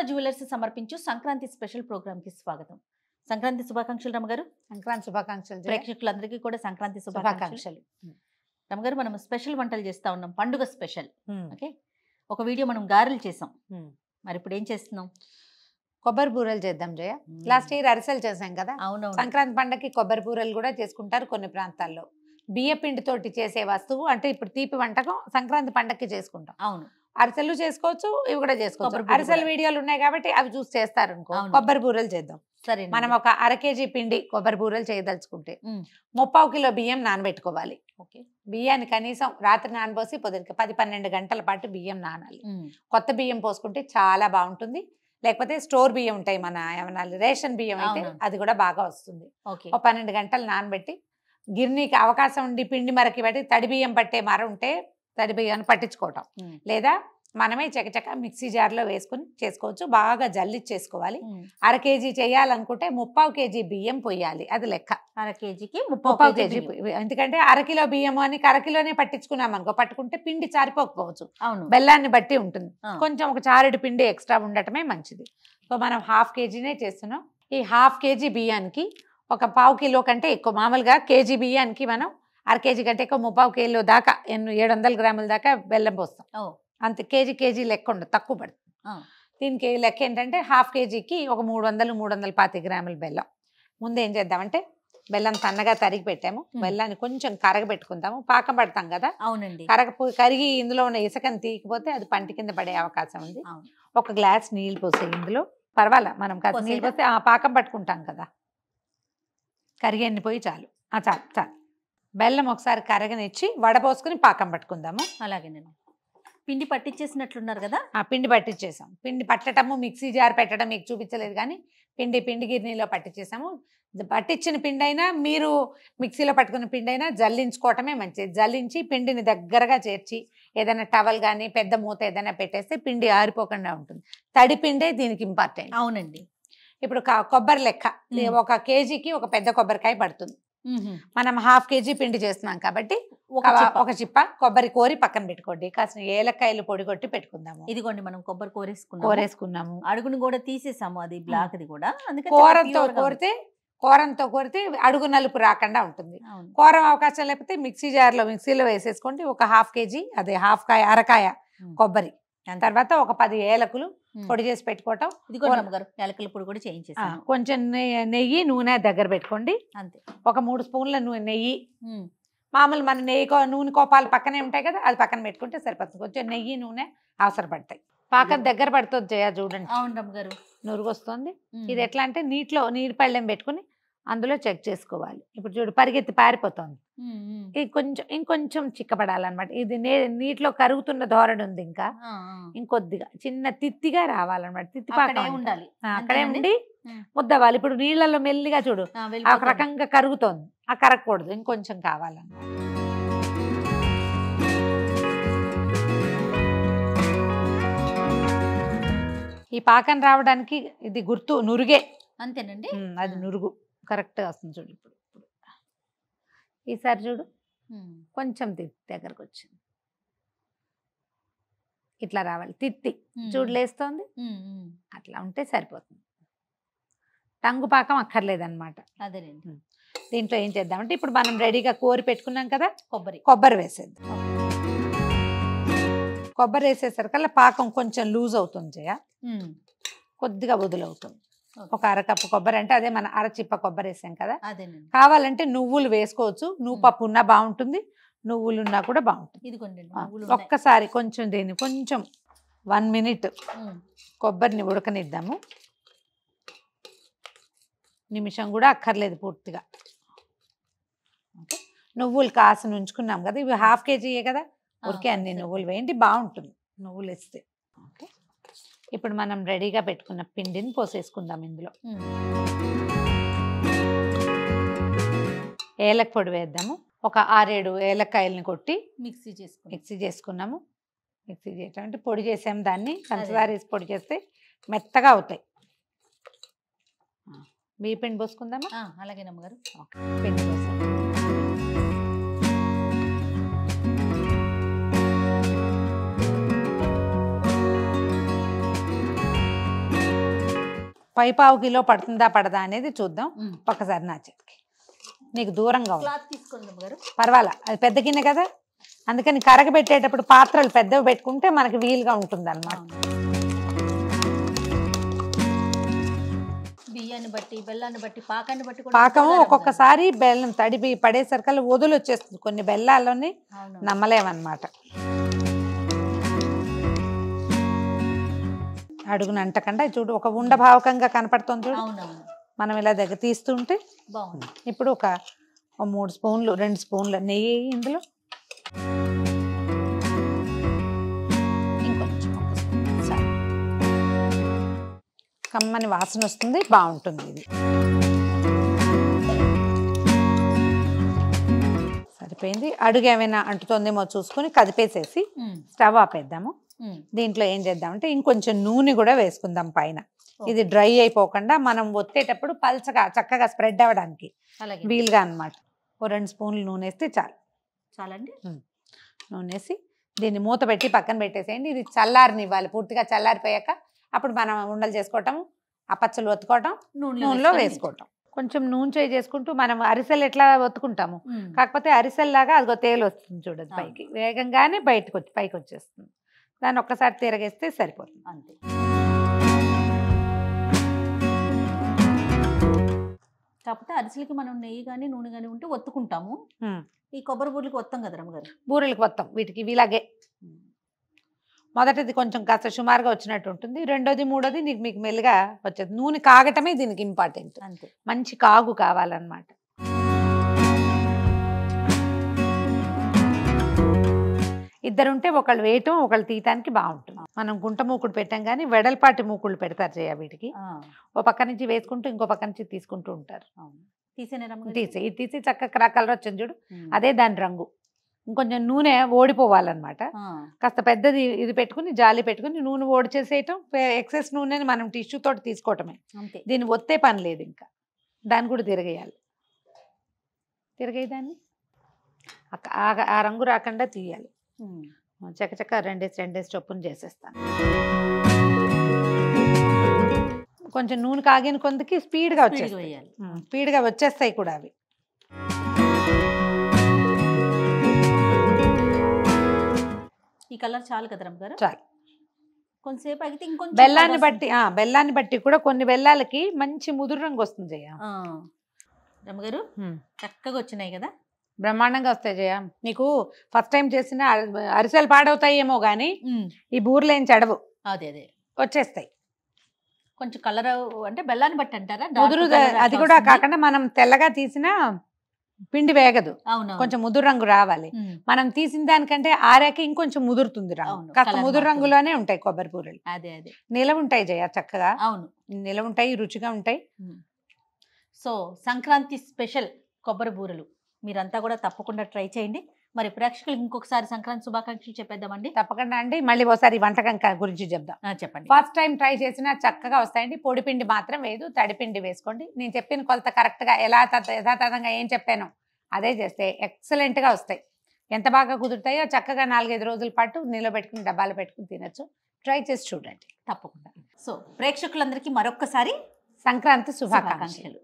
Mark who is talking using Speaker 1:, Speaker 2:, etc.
Speaker 1: Annapurna jewellers సమర్పించు Sankranti special programme కి స్వాగతం. సంక్రాంతి శుభాకాంక్షలు రమగారు.
Speaker 2: సంక్రాంతి శుభాకాంక్షలు
Speaker 1: ప్రేక్షకులందరికీ కూడా సంక్రాంతి శుభాకాంక్షలు. రమగారు, మనం స్పెషల్ వంటలు చేస్తా ఉన్నాం, పండుగ స్పెషల్. ఓకే, ఒక వీడియో మనం గారెలు చేసాం, మరి ఇప్పుడు ఏం చేస్తున్నాం?
Speaker 2: కొబ్బరి బూరెలు చేద్దాం జయ. లాస్ట్ ఇయర్ అరిసెలు చేసాం కదా.
Speaker 1: అవును,
Speaker 2: సంక్రాంతి పండగకి కొబ్బరి బూరెలు కూడా చేసుకుంటారు కొన్ని ప్రాంతాల్లో. బియ్య పిండితోటి చేసే వస్తువు అంటే ఇప్పుడు తీపి వంటకం సంక్రాంతి పండగకి చేసుకుంటాం.
Speaker 1: అవును,
Speaker 2: అరిసెలు చేసుకోవచ్చు, ఇవి కూడా చేసుకోవచ్చు. అరిసెలు వీడియోలు ఉన్నాయి కాబట్టి అవి చూసి చేస్తారు అనుకో. కొబ్బరి బూరెలు చేద్దాం.
Speaker 1: సరే,
Speaker 2: మనం ఒక 1/2 kg పిండి కొబ్బరి బూరెలు చేయదలుచుకుంటే 3/4 కిలో బియ్యం నానబెట్టుకోవాలి. ఓకే, బియ్యాన్ని కనీసం రాత్రి నానబోసి పొద్దునకి 10-12 గంటల పాటు బియ్యం నానాలి. కొత్త బియ్యం పోసుకుంటే చాలా బాగుంటుంది. లేకపోతే స్టోర్ బియ్యం ఉంటాయి, మన ఏమన్నా రేషన్ బియ్యం అయితే అది కూడా బాగా వస్తుంది. ఒక 12 గంటలు నానబెట్టి గిర్నీకి అవకాశం ఉండి పిండి మరకి పెట్టి తడి బియ్యం పట్టే మర ఉంటే తడి బియ్యాన్ని పట్టించుకోవటం, లేదా మనమే చకచక మిక్సీ జార్లో వేసుకుని చేసుకోవచ్చు. బాగా జల్లిచ్చేసుకోవాలి. 1/2 kg చేయాలనుకుంటే 3/4 kg బియ్యం పొయ్యాలి. అది లెక్క.
Speaker 1: 1/2 kgకి
Speaker 2: 3/4 kg. ఎందుకంటే 1/2 కిలో బియ్యం అని 1/2 కిలోనే పట్టించుకున్నాం అనుకో, పట్టుకుంటే పిండి చారిపోకపోవచ్చు. బెల్లాన్ని బట్టి ఉంటుంది. కొంచెం ఒక చారెడు పిండి ఎక్స్ట్రా ఉండటమే మంచిది. సో మనం 1/2 kgనే చేస్తున్నాం. ఈ 1/2 kg బియ్యానికి ఒక 1/4 కిలో కంటే ఎక్కువ, మామూలుగా కేజీ బియ్యానికి మనం 1/2 kg కంటే ఎక్కువ 3/4 కిలో దాకా 700 గ్రాముల దాకా బెల్లం పోస్తాం. అంతే, కేజీ లెక్క ఉండదు, తక్కువ పడుతుంది. దీనికి లెక్క ఏంటంటే 1/2 kgకి ఒక 300-325 గ్రాముల బెల్లం. ముందు ఏం చేద్దామంటే బెల్లం సన్నగా తరిగి పెట్టాము. బెల్లాన్ని కొంచెం కరగబెట్టుకుందాము. పాకం పడతాం కదా.
Speaker 1: అవునండి.
Speaker 2: కరిగి ఇందులో ఉన్న ఇసుకని తీయకపోతే అది పంటి కింద పడే అవకాశం ఉంది. ఒక గ్లాస్ నీళ్ళు పోసే ఇందులో. పర్వాలా, మనం కాస్త నీళ్ళు పోస్తే పాకం పట్టుకుంటాం కదా. కరిగి ఎండిపోయి చాలు. చాలు. బెల్లం ఒకసారి కరగనిచ్చి వడపోసుకుని పాకం పట్టుకుందాము.
Speaker 1: అలాగే, నేను పిండి పట్టించేసినట్లున్నారు కదా.
Speaker 2: పిండి పట్టించేసాం. పిండి పట్టడము, మిక్సీ జార్ పెట్టడం మీకు చూపించలేదు కానీ పిండి గిర్నీలో పట్టించేసాము. పట్టించిన పిండి అయినా మీరు మిక్సీలో పట్టుకున్న పిండి అయినా జల్లించుకోవటమే మంచిది. జల్లించి పిండిని దగ్గరగా చేర్చి ఏదైనా టవల్ కానీ పెద్ద మూత ఏదైనా పెట్టేస్తే పిండి ఆరిపోకుండా ఉంటుంది. తడి పిండే దీనికి ఇంపార్టెంట్.
Speaker 1: అవునండి.
Speaker 2: ఇప్పుడు కొబ్బరి లెక్క 1 kgకి ఒక పెద్ద కొబ్బరికాయ పడుతుంది. మనం 1/2 kg పిండి చేస్తున్నాం కాబట్టి ఒక చిప్ప కొబ్బరి కోరి పక్కన పెట్టుకోండి. కాసిన ఏలక్కాయలు పొడి కొట్టి పెట్టుకుందాము.
Speaker 1: ఇదిగోండి, మనం కొబ్బరి
Speaker 2: కోరేసుకున్నాము.
Speaker 1: అడుగును కూడా తీసేసాము, అది బ్లాక్ ది కూడా.
Speaker 2: కూరంతో కోరితే అడుగు నలుపు రాకుండా ఉంటుంది. కూరం అవకాశం లేకపోతే మిక్సీలో వేసేసుకోండి. ఒక 1/2 kg, అదే అరకాయ కొబ్బరి, తర్వాత ఒక 10 ఏలకులు పొడి చేసి పెట్టుకోవటం.
Speaker 1: ఏలకుల పొడి కూడా చేయించేసాం.
Speaker 2: కొంచెం నెయ్యి నూనె దగ్గర పెట్టుకోండి.
Speaker 1: అంతే,
Speaker 2: ఒక 3 స్పూన్ల నెయ్యి. మామూలు మన నూనె కోపాలు పక్కనే ఉంటాయి కదా, అది పక్కన పెట్టుకుంటే సరిపోతుంది. కొంచెం నెయ్యి నూనె అవసరపడతాయి. పాకం దగ్గర పడుతుంది జయ, చూడండి.
Speaker 1: అవును గారు,
Speaker 2: నురుగు వస్తుంది. ఇది ఎట్లా అంటే నీరు పళ్ళెం పెట్టుకుని అందులో చెక్ చేసుకోవాలి. ఇప్పుడు చూడు, పరిగెత్తి పారిపోతుంది. ఇది ఇంకొంచెం చిక్కపడాలన్నమాట. ఇది నీటిలో కరుగుతున్న ధోరణి ఉంది. ఇంకా ఇంకొద్దిగా చిన్న తిత్తిగా రావాలన్నమాట. తిత్తి పాకం ఉండాలి, అక్కడే ఉండి ముద్దవాలి. ఇప్పుడు నీళ్ళలో మెల్లిగా చూడు ఒక రకంగా కరుగుతోంది, ఆ కరగకూడదు, ఇంకొంచెం కావాలన్నమాట. ఈ పాకం రావడానికి ఇది గుర్తు నురుగే.
Speaker 1: అంతేనండి,
Speaker 2: అది నురుగు కరెక్ట్గా వస్తుంది. చూడు ఇప్పుడు ఈసారి చూడు, కొంచెం తిత్తి దగ్గరకు వచ్చింది. ఇట్లా రావాలి తిత్తి, చూడు లేస్తోంది. అట్లా ఉంటే సరిపోతుంది. టంగు పాకం అక్కర్లేదన్నమాట.
Speaker 1: అదేనండి.
Speaker 2: దీంట్లో ఏం చేద్దామంటే ఇప్పుడు మనం రెడీగా కోరి పెట్టుకున్నాం కదా, కొబ్బరి వేసేద్దాం. కొబ్బరి వేసేసరికల్లా పాకం కొంచెం లూజ్ అవుతుంది జయ, కొద్దిగా వదులవుతుంది. ఒక 1/2 కప్పు కొబ్బరి అంటే అదే మన 1/2 చిప్ప కొబ్బరి వేసాం కదా. కావాలంటే నువ్వులు వేసుకోవచ్చు, నువ్వు పప్పు ఉన్నా బాగుంటుంది, నువ్వులు ఉన్నా కూడా బాగుంటుంది. ఒక్కసారి కొంచెం దీన్ని కొంచెం 1 minute కొబ్బరిని ఉడకనిద్దాము. నిమిషం కూడా అక్కర్లేదు పూర్తిగా. నువ్వులు కాసిన ఉంచుకున్నాం కదా, ఇవి 1/2 kg కదా, ఊరికే అన్ని నువ్వులు వేయండి, బాగుంటుంది నువ్వులు వేస్తే. ఓకే, ఇప్పుడు మనం రెడీగా పెట్టుకున్న పిండిని పోసేసుకుందాం ఇందులో. ఏలక పొడి వేద్దాము. ఒక 6-7 ఏలక్కాయలని కొట్టి మిక్సీ చేసుకున్నాము. మిక్సీ చేయటం అంటే పొడి చేసాము, దాన్ని పంచదార వేసి పొడి చేస్తే మెత్తగా అవుతాయి. బియ్య పిండి పోసుకుందామా?
Speaker 1: అలాగే నమ్మగారు.
Speaker 2: పిండి పోసాము. పావు కిలో పడుతుందా పడదా అనేది చూద్దాం. ఒకసారి నా చేతికి నీకు దూరంగా పర్వాలా, అది పెద్ద గిన్నె కదా, అందుకని కరగబెట్టేటప్పుడు పాత్రలు పెద్దవి పెట్టుకుంటే మనకి వీలుగా ఉంటుంది అన్నమాట.
Speaker 1: బియ్యాన్ని బట్టి, బెల్లాన్ని బట్టి, పాకాన్ని బట్టి
Speaker 2: పాకము ఒక్కొక్కసారి బెల్లం తడిపి పడేసరికల్లా వదులు వచ్చేస్తుంది, కొన్ని బెల్లాలని నమ్మలేమన్నమాట. అడుగున అంటకుండా చూడు, ఒక ఉండభావకంగా కనపడుతుంది చూడు, మనం ఇలా దగ్గర తీస్తుంటే
Speaker 1: బాగుంది.
Speaker 2: ఇప్పుడు ఒక 3 స్పూన్లు 2 స్పూన్ల నెయ్యి ఇందులో, ఇంకొంచెం కమ్మని వాసన వస్తుంది, బాగుంటుంది ఇది. సరిపోయింది. అడుగు ఏమైనా అంటుతుందేమో చూసుకుని కదిపేసేసి స్టవ్ ఆపేద్దాము. దీంట్లో ఏం చేద్దామంటే ఇంకొంచెం నూనె కూడా వేసుకుందాం పైన, ఇది డ్రై అయిపోకుండా మనం ఒత్తేటప్పుడు పల్చగా చక్కగా స్ప్రెడ్ అవ్వడానికి వీలుగా అన్నమాట. 2 స్పూన్లు నూనె వేస్తే చాలండి. నూనె వేసి దీన్ని మూత పెట్టి పక్కన పెట్టేసేయండి. ఇది చల్లారనివ్వాలి, పూర్తిగా చల్లారిపోయాక అప్పుడు మనం ఉండలు చేసుకోవటం, ఆ పచ్చలు ఒత్తుకోవటం, నూనెలో వేసుకోవటం. కొంచెం నూనె చేసుకుంటూ మనం అరిసెలు ఎట్లా ఒత్తుకుంటాము, కాకపోతే అరిసెల్లాగా అదిగో తేలు వస్తుంది చూడదు పైకి, వేగంగానే పైకి వచ్చేస్తుంది. దాన్ని ఒక్కసారి తిరగేస్తే సరిపోతుంది అంతే.
Speaker 1: కాకపోతే అరిసెలకి మనం నెయ్యి కానీ నూనె కానీ ఉంటే ఒత్తుకుంటాము, ఈ కొబ్బరి బూరెలకి ఒత్తాం కదా రమ్మగారు.
Speaker 2: బూరెలకి ఒత్తాం, వీటికి ఇలాగే. మొదటిది కొంచెం కాస్త సుమారుగా వచ్చినట్టు ఉంటుంది, రెండోది మూడోది మీకు మెల్లిగా వచ్చేది. నూనె కాగటమే దీనికి ఇంపార్టెంట్, అంతే. మంచి కాగు కావాలన్నమాట. ఇద్దరుంటే ఒకళ్ళు వేయటం ఒకళ్ళు తీయటానికి బాగుంటుంది. మనం గుంట మూకుడు పెట్టాం కానీ వెడల్పాటి మూకుళ్ళు పెడతారు చేయ వీటికి, ఓ పక్క నుంచి వేసుకుంటూ ఇంకో పక్క నుంచి తీసుకుంటూ ఉంటారు. తీసి చక్కగా కలర్ వచ్చింది చూడు, అదే దాని రంగు. ఇంకొంచెం నూనె ఓడిపోవాలన్నమాట. కాస్త పెద్దది ఇది పెట్టుకుని జాలి పెట్టుకుని నూనె ఓడిచేసేయటం, ఎక్సెస్ నూనెని మనం టిష్యూ తోటి తీసుకోవటమే, దీన్ని ఒత్తే పని లేదు. ఇంకా దాన్ని కూడా తిరగేయాలి, తిరగేదాన్ని ఆ రంగు రాకుండా తీయాలి. చక్కచక్క 2 చొప్పున చేసేస్తాను. కొంచెం నూనె కాగిన కొందికి స్పీడ్గా వచ్చేస్తాయి కూడా అవి.
Speaker 1: ఈ కలర్ చాలు కదా రమ్మగారు?
Speaker 2: చాలు.
Speaker 1: కొంచెంసేపు అయితే ఇంకొంచెం
Speaker 2: బెల్లాన్ని బట్టి కూడా కొన్ని బెల్లాలకి మంచి ముదురు రంగు వస్తుంది జయ.
Speaker 1: రమ్మగారు చక్కగా వచ్చినాయి కదా,
Speaker 2: బ్రహ్మాండంగా వస్తాయి జయ. నీకు ఫస్ట్ టైం చేసిన అరిసెలు పాడవుతాయేమో గానీ ఈ బూరెలు ఏం చెడవు,
Speaker 1: అదే
Speaker 2: వచ్చేస్తాయి.
Speaker 1: కొంచెం కలర్ అంటే బెల్లాన్ని బట్టి అంటారా?
Speaker 2: ముదురు, అది కూడా కాకుండా మనం తెల్లగా తీసిన పిండి వేగదు, కొంచెం ముదురు రంగు రావాలి. మనం తీసిన దానికంటే ఆరాక ఇంకొంచెం ముదురుతుంది రంగు, కాస్త ముదురు రంగులోనే ఉంటాయి కొబ్బరి బూరెలు.
Speaker 1: అదే
Speaker 2: నిలవ ఉంటాయి జయ, చక్కగా.
Speaker 1: అవును,
Speaker 2: నిలవ ఉంటాయి, రుచిగా ఉంటాయి.
Speaker 1: సో సంక్రాంతి స్పెషల్ కొబ్బరి బూరెలు మీరంతా కూడా తప్పకుండా ట్రై చేయండి. మరి ప్రేక్షకులకు ఇంకొకసారి సంక్రాంతి శుభాకాంక్షలు చెప్పేద్దామండి.
Speaker 2: తప్పకుండా అండి. మళ్ళీ ఒకసారి వంటకం గురించి చెప్దాం.
Speaker 1: చెప్పండి.
Speaker 2: ఫస్ట్ టైం ట్రై చేసినా చక్కగా వస్తాయండి. పొడి పిండి మాత్రం వేయదు, తడిపిండి వేసుకోండి. నేను చెప్పిన కొలత కరెక్ట్గా యథాతథంగా ఏం చెప్పానో అదే చేస్తే ఎక్సలెంట్గా వస్తాయి. ఎంత బాగా కుదురుతాయో చక్కగా 4-5 రోజుల పాటు నిలబెట్టుకుని డబ్బాలు పెట్టుకుని తినచ్చు. ట్రై చేసి చూడండి తప్పకుండా.
Speaker 1: సో ప్రేక్షకులందరికీ మరొక్కసారి
Speaker 2: సంక్రాంతి శుభాకాంక్షలు.